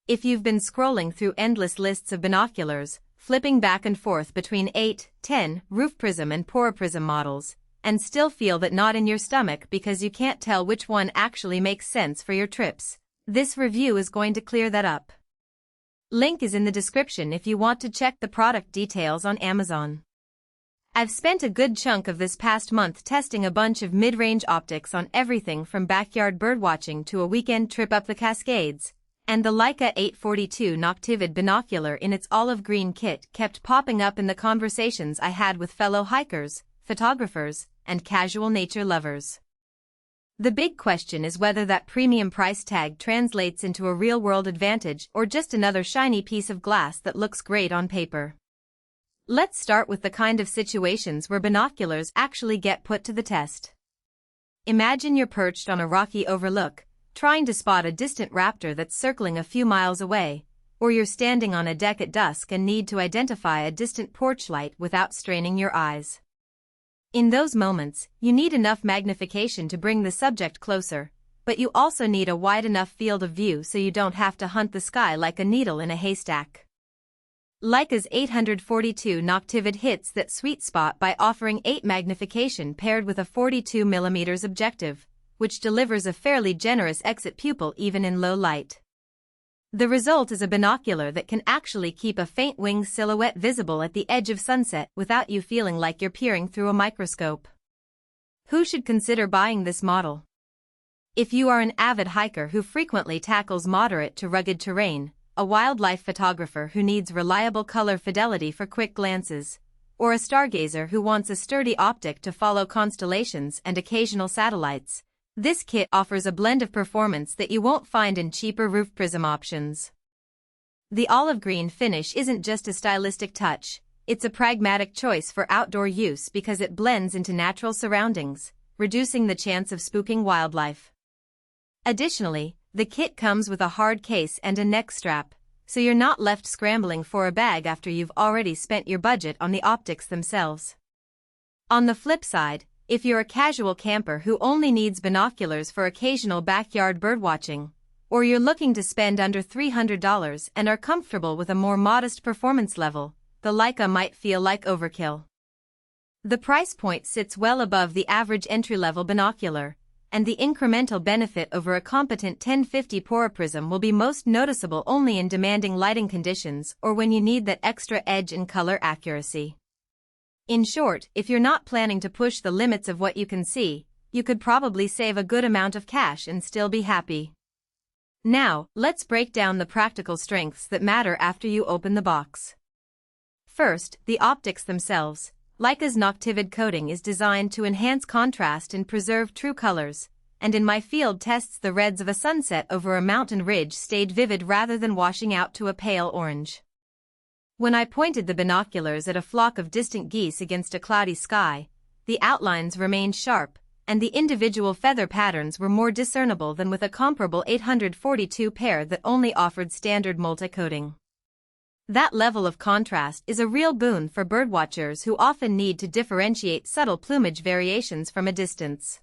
If you've been scrolling through endless lists of binoculars, flipping back and forth between 8, 10, roof prism and poraprism models, and still feel that knot in your stomach because you can't tell which one actually makes sense for your trips, this review is going to clear that up. Link is in the description if you want to check the product details on Amazon. I've spent a good chunk of this past month testing a bunch of mid-range optics on everything from backyard birdwatching to a weekend trip up the Cascades, and the Leica 8x42 Noctivid Binocular in its olive green kit kept popping up in the conversations I had with fellow hikers, photographers, and casual nature lovers. The big question is whether that premium price tag translates into a real-world advantage or just another shiny piece of glass that looks great on paper. Let's start with the kind of situations where binoculars actually get put to the test. Imagine you're perched on a rocky overlook, trying to spot a distant raptor that's circling a few miles away, or you're standing on a deck at dusk and need to identify a distant porch light without straining your eyes. In those moments, you need enough magnification to bring the subject closer, but you also need a wide enough field of view so you don't have to hunt the sky like a needle in a haystack. Leica's 8x42 Noctivid hits that sweet spot by offering 8 magnification paired with a 42mm objective, which delivers a fairly generous exit pupil even in low light. The result is a binocular that can actually keep a faint wing silhouette visible at the edge of sunset without you feeling like you're peering through a microscope. Who should consider buying this model? If you are an avid hiker who frequently tackles moderate to rugged terrain, a wildlife photographer who needs reliable color fidelity for quick glances, or a stargazer who wants a sturdy optic to follow constellations and occasional satellites, this kit offers a blend of performance that you won't find in cheaper roof prism options. The olive green finish isn't just a stylistic touch, it's a pragmatic choice for outdoor use because it blends into natural surroundings, reducing the chance of spooking wildlife. Additionally, the kit comes with a hard case and a neck strap, so you're not left scrambling for a bag after you've already spent your budget on the optics themselves. On the flip side, if you're a casual camper who only needs binoculars for occasional backyard birdwatching, or you're looking to spend under $300 and are comfortable with a more modest performance level, the Leica might feel like overkill. The price point sits well above the average entry-level binocular, and the incremental benefit over a competent 1050 poraprism will be most noticeable only in demanding lighting conditions or when you need that extra edge and color accuracy. In short, if you're not planning to push the limits of what you can see, you could probably save a good amount of cash and still be happy. Now, let's break down the practical strengths that matter after you open the box. First, the optics themselves. Leica's Noctivid coating is designed to enhance contrast and preserve true colors, and in my field tests the reds of a sunset over a mountain ridge stayed vivid rather than washing out to a pale orange. When I pointed the binoculars at a flock of distant geese against a cloudy sky, the outlines remained sharp, and the individual feather patterns were more discernible than with a comparable 8x42 pair that only offered standard multi-coating. That level of contrast is a real boon for birdwatchers who often need to differentiate subtle plumage variations from a distance.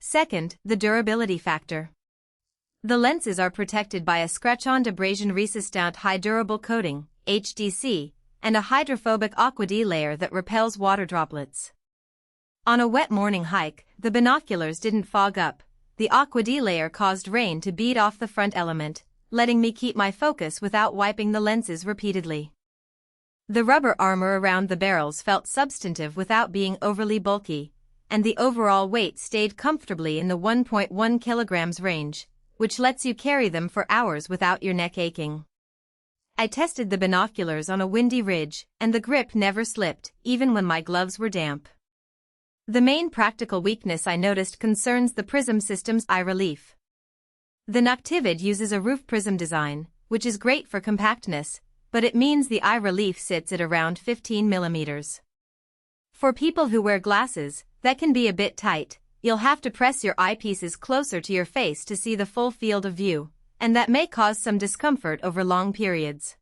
Second, the durability factor. The lenses are protected by a scratch-on abrasion resistant high durable coating, HDC, and a hydrophobic AquaD layer that repels water droplets. On a wet morning hike, the binoculars didn't fog up. The AquaD layer caused rain to bead off the front element, letting me keep my focus without wiping the lenses repeatedly. The rubber armor around the barrels felt substantive without being overly bulky, and the overall weight stayed comfortably in the 1.1 kilograms range, which lets you carry them for hours without your neck aching. I tested the binoculars on a windy ridge, and the grip never slipped, even when my gloves were damp. The main practical weakness I noticed concerns the prism system's eye relief. The Noctivid uses a roof prism design, which is great for compactness, but it means the eye relief sits at around 15 millimeters. For people who wear glasses, that can be a bit tight. You'll have to press your eyepieces closer to your face to see the full field of view, and that may cause some discomfort over long periods.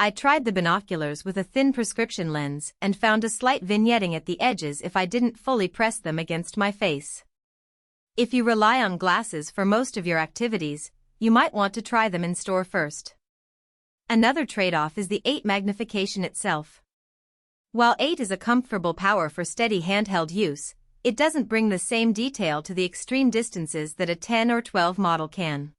I tried the binoculars with a thin prescription lens and found a slight vignetting at the edges if I didn't fully press them against my face. If you rely on glasses for most of your activities, you might want to try them in store first. Another trade-off is the 8 magnification itself. While 8 is a comfortable power for steady handheld use, it doesn't bring the same detail to the extreme distances that a 10 or 12 model can.